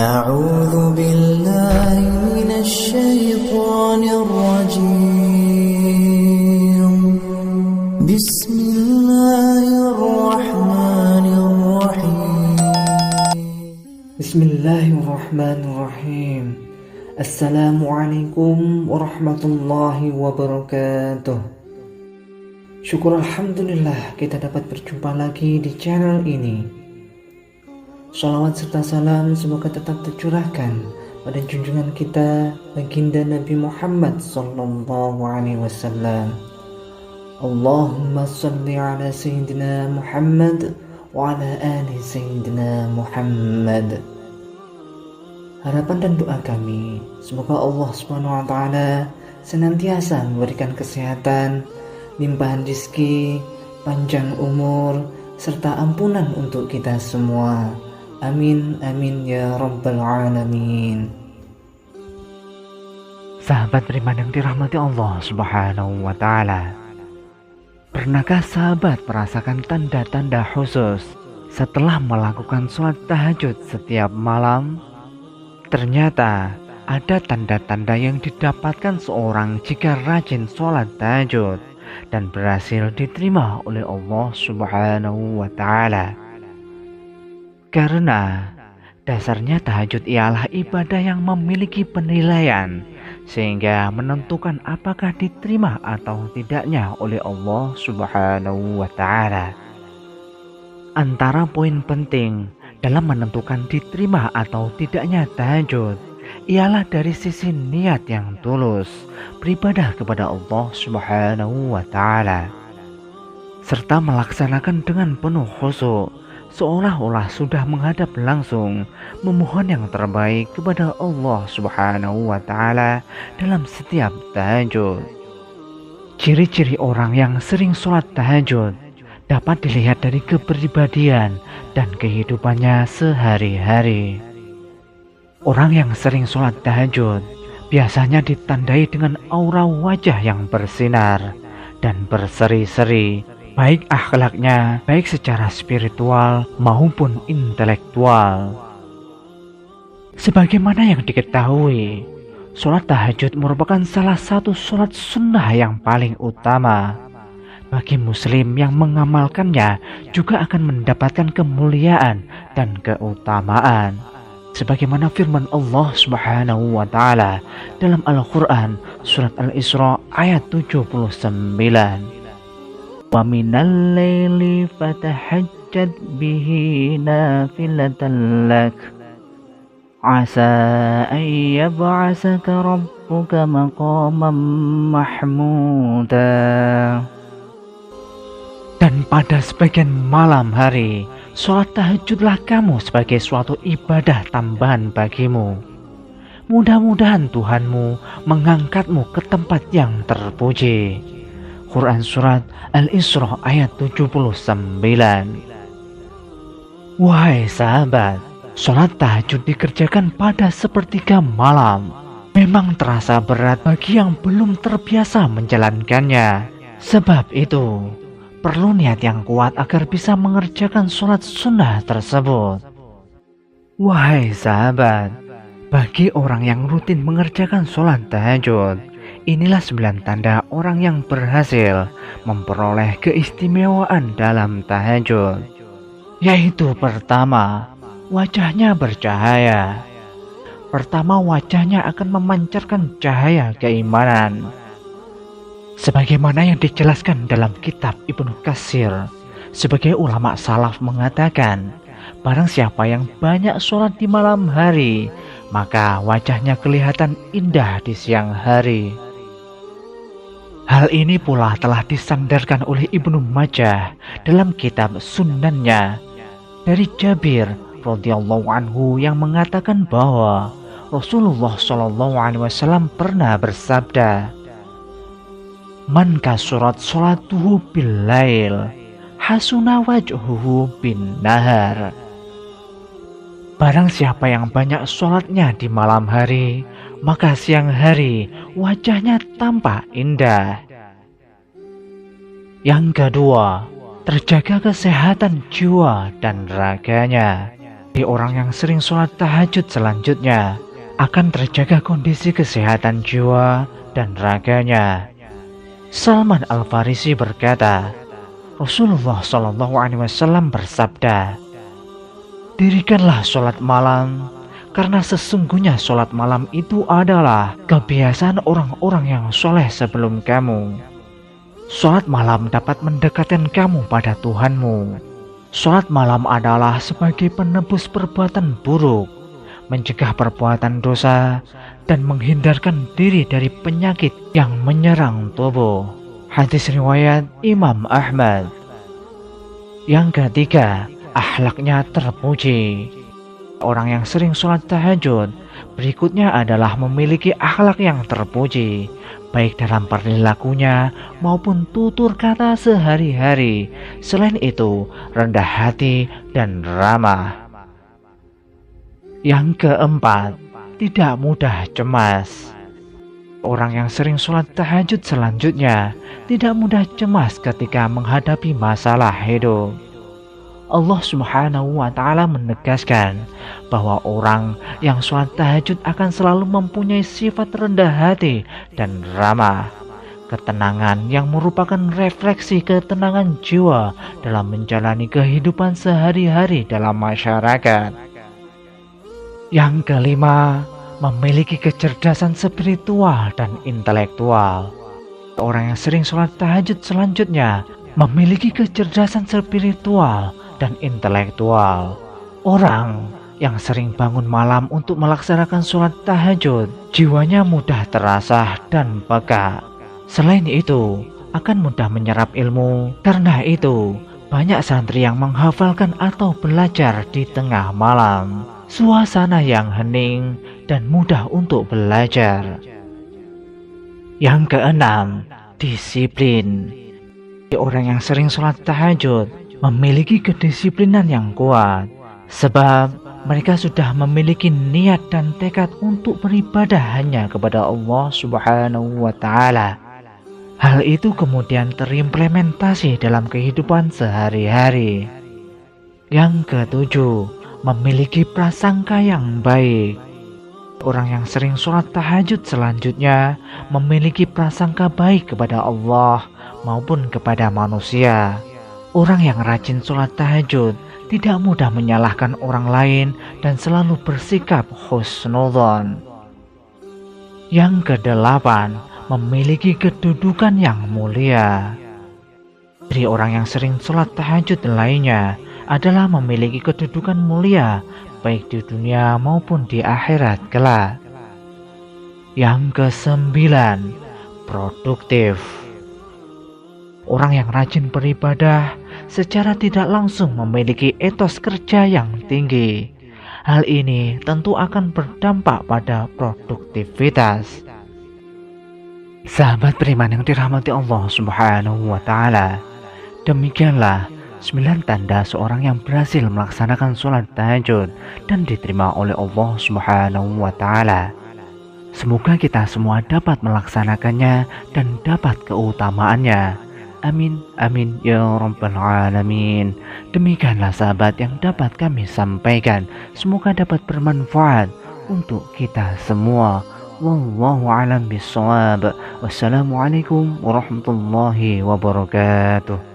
أعوذ بالله من الشيطان الرجيم بسم الله الرحمن الرحيم Bismillahirrahmanirrahim. Assalamualaikum warahmatullahi wabarakatuh. Syukur alhamdulillah kita dapat berjumpa lagi di channel ini. Shalawat serta salam semoga tetap tercurahkan pada junjungan kita baginda Nabi Muhammad sallallahu alaihi wasallam. Allahumma shalli ala sayyidina Muhammad wa ala ali sayyidina Muhammad. Harapan dan doa kami, semoga Allah Subhanahu wa taala senantiasa memberikan kesehatan, limpahan rezeki, panjang umur, serta ampunan untuk kita semua. Amin amin ya rabbal alamin. Sahabat beriman yang dirahmati Allah Subhanahu wa taala, pernahkah sahabat merasakan tanda-tanda khusus setelah melakukan sholat tahajud setiap malam? Ternyata ada tanda-tanda yang didapatkan seorang jika rajin sholat tahajud dan berhasil diterima oleh Allah Subhanahu wa taala. Karena dasarnya tahajud ialah ibadah yang memiliki penilaian sehingga menentukan apakah diterima atau tidaknya oleh Allah Subhanahu wa taala. Antara poin penting dalam menentukan diterima atau tidaknya tahajud ialah dari sisi niat yang tulus beribadah kepada Allah Subhanahu wa taala serta melaksanakan dengan penuh khusyuk, seolah-olah sudah menghadap langsung memohon yang terbaik kepada Allah Subhanahu wa taala dalam setiap tahajud. Ciri-ciri orang yang sering sholat tahajud dapat dilihat dari kepribadian dan kehidupannya sehari-hari. Orang yang sering sholat tahajud biasanya ditandai dengan aura wajah yang bersinar dan berseri-seri, baik akhlaknya, baik secara spiritual maupun intelektual. Sebagaimana yang diketahui, sholat tahajud merupakan salah satu sholat sunnah yang paling utama. Bagi muslim yang mengamalkannya juga akan mendapatkan kemuliaan dan keutamaan. Sebagaimana firman Allah Subhanahu wa taala dalam Al-Qur'an surat Al-Isra ayat 79. Wa minal laili fatahajjad bihi nafilatan lak asa an yab'asaka rabbuka maqaman mahmuda. Dan pada sebagian malam hari, sholat tahajudlah kamu sebagai suatu ibadah tambahan bagimu. Mudah-mudahan Tuhanmu mengangkatmu ke tempat yang terpuji. Quran Surat Al-Isra ayat 79. Wahai sahabat, sholat tahajud dikerjakan pada sepertiga malam memang terasa berat bagi yang belum terbiasa menjalankannya. Sebab itu, perlu niat yang kuat agar bisa mengerjakan sholat sunnah tersebut. Wahai sahabat, bagi orang yang rutin mengerjakan sholat tahajud, inilah 9 tanda orang yang berhasil memperoleh keistimewaan dalam tahajud. Yaitu pertama, wajahnya bercahaya. Pertama, wajahnya akan memancarkan cahaya keimanan. Sebagaimana yang dijelaskan dalam kitab Ibnu Katsir, sebagai ulama salaf mengatakan, barang siapa yang banyak sholat di malam hari, maka wajahnya kelihatan indah di siang hari. Hal ini pula telah disandarkan oleh Ibnu Majah dalam kitab Sunannya dari Jabir radhiyallahu anhu yang mengatakan bahwa Rasulullah shallallahu alaihi wasallam pernah bersabda, "Man kasurat sholatuhu bil lail, hasuna wajhuhu bin nahar." Barang siapa yang banyak sholatnya di malam hari, maka siang hari wajahnya tampak indah. Yang kedua, terjaga kesehatan jiwa dan raganya. Di orang yang sering sholat tahajud selanjutnya akan terjaga kondisi kesehatan jiwa dan raganya. Salman Al-Farisi berkata, Rasulullah Shallallahu Alaihi Wasallam bersabda, dirikanlah sholat malam, karena sesungguhnya sholat malam itu adalah kebiasaan orang-orang yang soleh sebelum kamu. Sholat malam dapat mendekatkan kamu pada Tuhanmu. Sholat malam adalah sebagai penebus perbuatan buruk, mencegah perbuatan dosa, dan menghindarkan diri dari penyakit yang menyerang tubuh. Hadis riwayat Imam Ahmad. Yang ketiga, akhlaknya terpuji. Orang yang sering sholat tahajud berikutnya adalah memiliki akhlak yang terpuji, baik dalam perilakunya maupun tutur kata sehari-hari. Selain itu, rendah hati dan ramah. Yang keempat, tidak mudah cemas. Orang yang sering sholat tahajud selanjutnya tidak mudah cemas ketika menghadapi masalah hidup. Allah Subhanahu wa Ta'ala menegaskan bahwa orang yang sholat tahajud akan selalu mempunyai sifat rendah hati dan ramah. Ketenangan yang merupakan refleksi ketenangan jiwa dalam menjalani kehidupan sehari-hari dalam masyarakat. Yang kelima, memiliki kecerdasan spiritual dan intelektual. Orang yang sering sholat tahajud selanjutnya memiliki kecerdasan spiritual dan intelektual. Orang yang sering bangun malam untuk melaksanakan sholat tahajud, jiwanya mudah terasah dan peka. Selain itu, akan mudah menyerap ilmu. Karena itu, banyak santri yang menghafalkan atau belajar di tengah malam. Suasana yang hening dan mudah untuk belajar. Yang keenam, disiplin. Orang yang sering sholat tahajud memiliki kedisiplinan yang kuat, sebab mereka sudah memiliki niat dan tekad untuk beribadah hanya kepada Allah Subhanahu wa Ta'ala. Hal itu kemudian terimplementasi dalam kehidupan sehari-hari. Yang ketujuh, memiliki prasangka yang baik. Orang yang sering sholat tahajud selanjutnya memiliki prasangka baik kepada Allah maupun kepada manusia. Orang yang rajin sholat tahajud tidak mudah menyalahkan orang lain dan selalu bersikap husnudzon. Yang kedelapan, memiliki kedudukan yang mulia. Dari orang yang sering sholat tahajud lainnya adalah memiliki kedudukan mulia baik di dunia maupun di akhirat kelak. Yang kesembilan, produktif. Orang yang rajin beribadah secara tidak langsung memiliki etos kerja yang tinggi. Hal ini tentu akan berdampak pada produktivitas. Sahabat beriman yang dirahmati Allah Subhanahu wa Ta'ala, demikianlah 9 tanda seorang yang berhasil melaksanakan sholat tahajud dan diterima oleh Allah Subhanahu wa Ta'ala. Semoga kita semua dapat melaksanakannya dan dapat keutamaannya. Amin, amin, ya rabbal alamin. Demikianlah sahabat yang dapat kami sampaikan. Semoga dapat bermanfaat untuk kita semua. Wallahu a'lam bishawab. Wassalamualaikum warahmatullahi wabarakatuh.